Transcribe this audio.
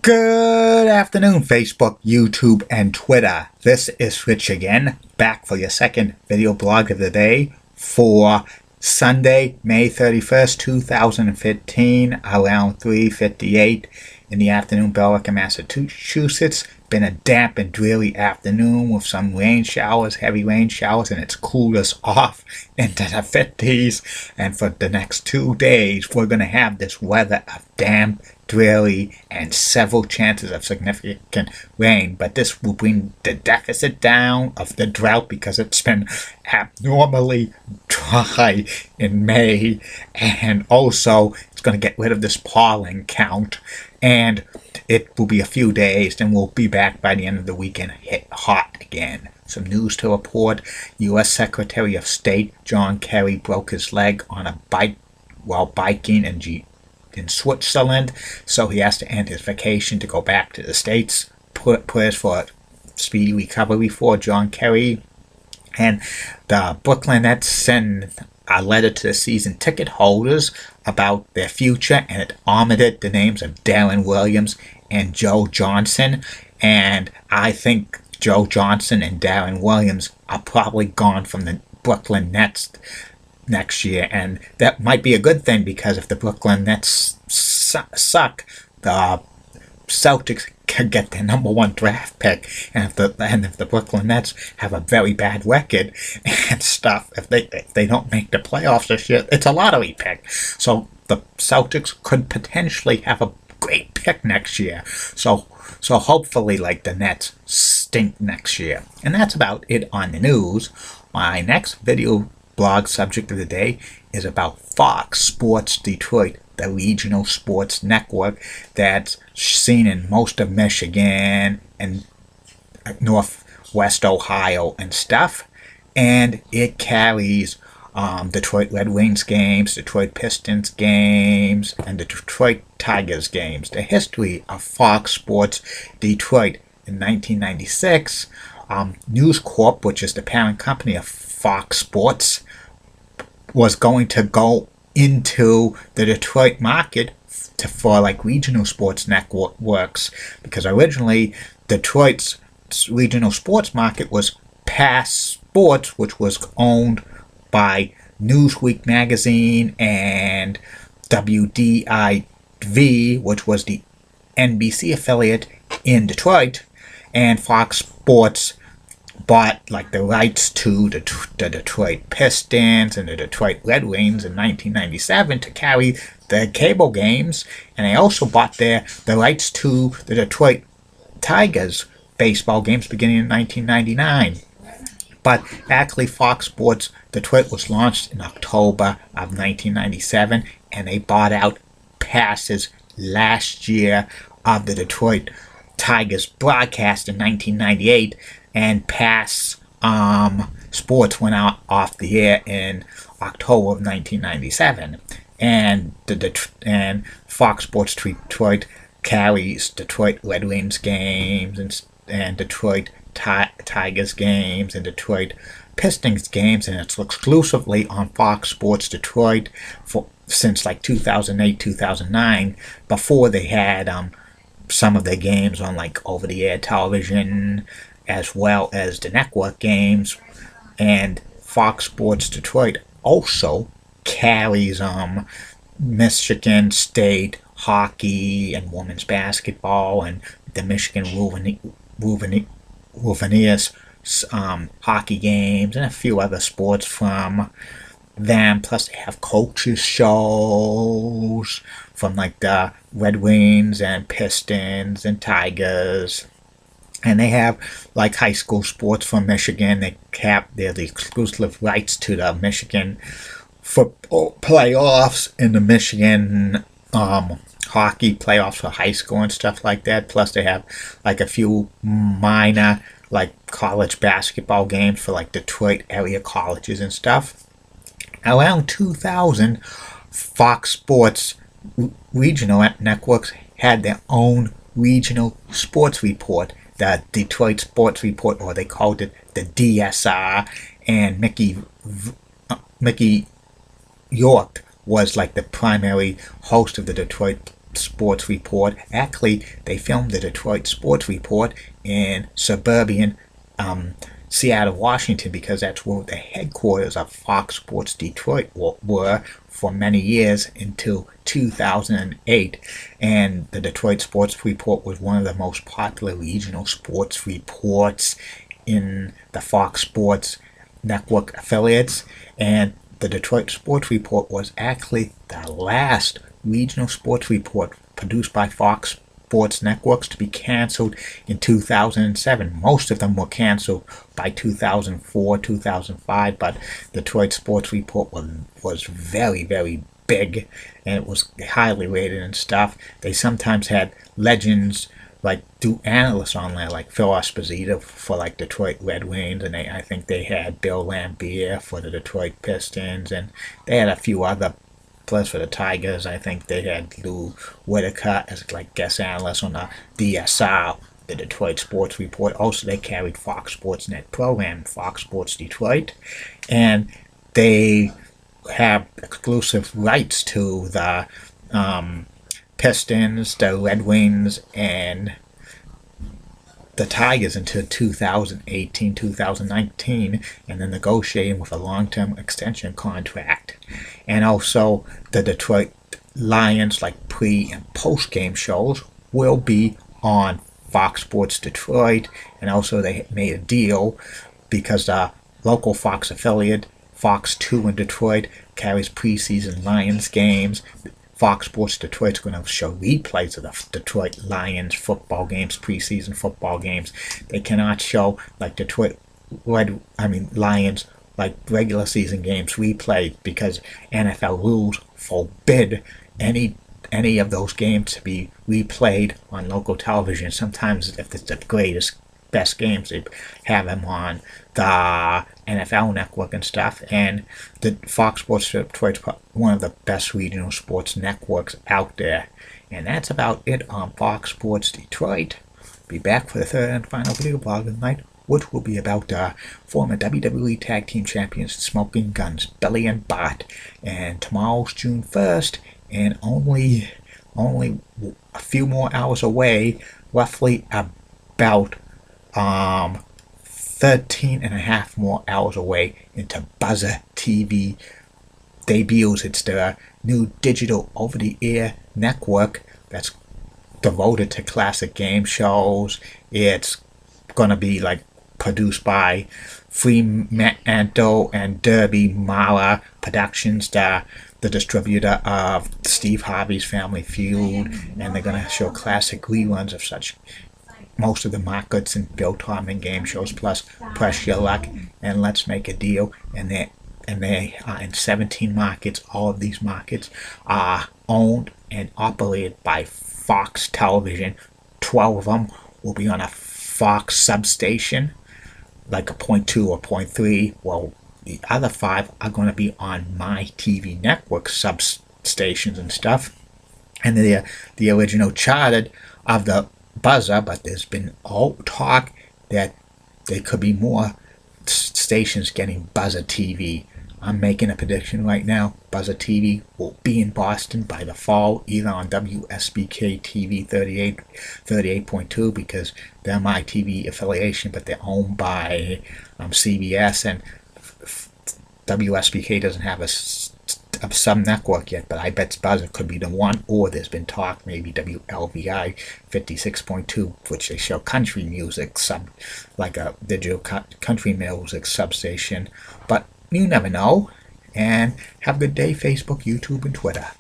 Good afternoon, Facebook, YouTube, and Twitter. This is Rich again, back for your second video blog of the day for Sunday, May 31st, 2015, around 3:58 in the afternoon, Billerica, Massachusetts. Been a damp and dreary afternoon with some rain showers, heavy rain showers, and it's cooled us off into the 50s. And for the next 2 days, we're going to have this weather of damp, dreary, and several chances of significant rain. But this will bring the deficit down of the drought because it's been abnormally dry in May. And also, it's going to get rid of this pollen count. And it will be a few days, then we'll be back by the end of the weekend hit hot again. Some news to report. U.S. Secretary of State John Kerry broke his leg on a bike while biking in Switzerland, so he has to end his vacation to go back to the States. Prayers for a speedy recovery for John Kerry. And the Brooklyn Nets send a letter to the season ticket holders about their future, and it omitted the names of Darren Williams and Joe Johnson. And I think Joe Johnson and Darren Williams are probably gone from the Brooklyn Nets next year, and that might be a good thing, because if the Brooklyn Nets suck, the Celtics can get their #1 draft pick, and if the Brooklyn Nets have a very bad record and stuff, if they don't make the playoffs this year, it's a lottery pick. So the Celtics could potentially have a great pick next year. So hopefully, like, the Nets stink next year. And that's about it on the news. My next video blog subject of the day is about Fox Sports Detroit, the regional sports network that's seen in most of Michigan and Northwest Ohio and stuff. And it carries Detroit Red Wings games, Detroit Pistons games, and the Detroit Tigers games. The history of Fox Sports Detroit: in 1996, News Corp, which is the parent company of Fox Sports, was going to go into the Detroit market for like regional sports networks, because originally Detroit's regional sports market was Pass Sports, which was owned by Newsweek magazine, and WDIV, which was the NBC affiliate in Detroit. And Fox Sports bought like the rights to the Detroit Pistons and the Detroit Red Wings in 1997 to carry the cable games, and they also bought the rights to the Detroit Tigers baseball games beginning in 1999. But actually, Fox Sports Detroit was launched in October of 1997, and they bought out passes last year of the Detroit Tigers broadcast in 1998, and Pass Sports went out off the air in October of 1997. And and Fox Sports Detroit carries Detroit Red Wings games and Detroit Tigers games and Detroit Pistons games, and it's exclusively on Fox Sports Detroit since like 2008, 2009. Before, they had some of their games on like over-the-air television, as well as the network games. And Fox Sports Detroit also carries Michigan State hockey and women's basketball, and the Michigan Wolverines hockey games, and a few other sports from them. Plus, they have coaches shows from like the Red Wings and Pistons and Tigers. And they have like high school sports from Michigan. They're the exclusive rights to the Michigan football playoffs and the Michigan hockey playoffs for high school and stuff like that. Plus, they have like a few minor like college basketball games for like Detroit area colleges and stuff. Around 2000, Fox Sports regional networks had their own regional sports report, the Detroit Sports Report, or they called it the DSR, and Mickey York was like the primary host of the Detroit Sports Report. Actually, they filmed the Detroit Sports Report in suburban Seattle, Washington, because that's where the headquarters of Fox Sports Detroit were for many years until 2008. And the Detroit Sports Report was one of the most popular regional sports reports in the Fox Sports Network affiliates. And the Detroit Sports Report was actually the last regional sports report produced by Fox Sports Networks to be canceled in 2007. Most of them were canceled by 2004, 2005, but the Detroit Sports Report was very, very big, and it was highly rated and stuff. They sometimes had legends like do analysts on there, like Phil Esposito for like Detroit Red Wings, and I think they had Bill Laimbeer for the Detroit Pistons, and they had a few other players for the Tigers. I think they had Lou Whitaker as like guest analyst on the DSR, the Detroit Sports Report. Also, they carried Fox Sports Net program, Fox Sports Detroit, and they have exclusive rights to the Pistons, the Red Wings, and the Tigers until 2018, 2019, and then negotiating with a long-term extension contract. And also, the Detroit Lions, like pre- and post-game shows, will be on Fox Sports Detroit. And also, they made a deal because the local Fox affiliate, Fox 2 in Detroit, carries preseason Lions games. Fox Sports Detroit's going to show replays of the Detroit Lions football games, preseason football games. They cannot show like Lions like regular season games replayed because NFL rules forbid any of those games to be replayed on local television. Sometimes if it's the best games, they have them on the NFL network and stuff. And the Fox Sports Detroit's one of the best regional sports networks out there. And that's about it on Fox Sports Detroit. Be back for the third and final video blog of the night, which will be about the former WWE Tag Team Champions, Smoking Guns, Billy and Bart. And tomorrow's June 1st, and only a few more hours away, roughly about 13 and a half more hours away into Buzzer TV debuts. It's the new digital over-the-air network that's devoted to classic game shows. It's gonna be like produced by Fremantle and Derby Mara Productions, the distributor of Steve Harvey's Family Feud, and they're gonna show classic reruns of most of the Mark Goodson, Bill Todman game shows, plus Press Your Luck and Let's Make a Deal. And they are in 17 markets. All of these markets are owned and operated by Fox Television. 12 of them will be on a Fox substation, like a .2 or .3. Well, the other 5 are going to be on My TV Network substations and stuff. And they're the original chartered of the Buzzer, but there's been all talk that there could be more stations getting Buzzer TV. I'm making a prediction right now. Buzzer TV will be in Boston by the fall, either on WSBK TV 38.2, because they're my TV affiliation, but they're owned by CBS, and WSBK doesn't have a sub-network yet, but I bet Buzzer could be the one, or there's been talk maybe WLVI 56.2, which they show country music, like a digital country music substation. But you never know. And have a good day, Facebook, YouTube, and Twitter.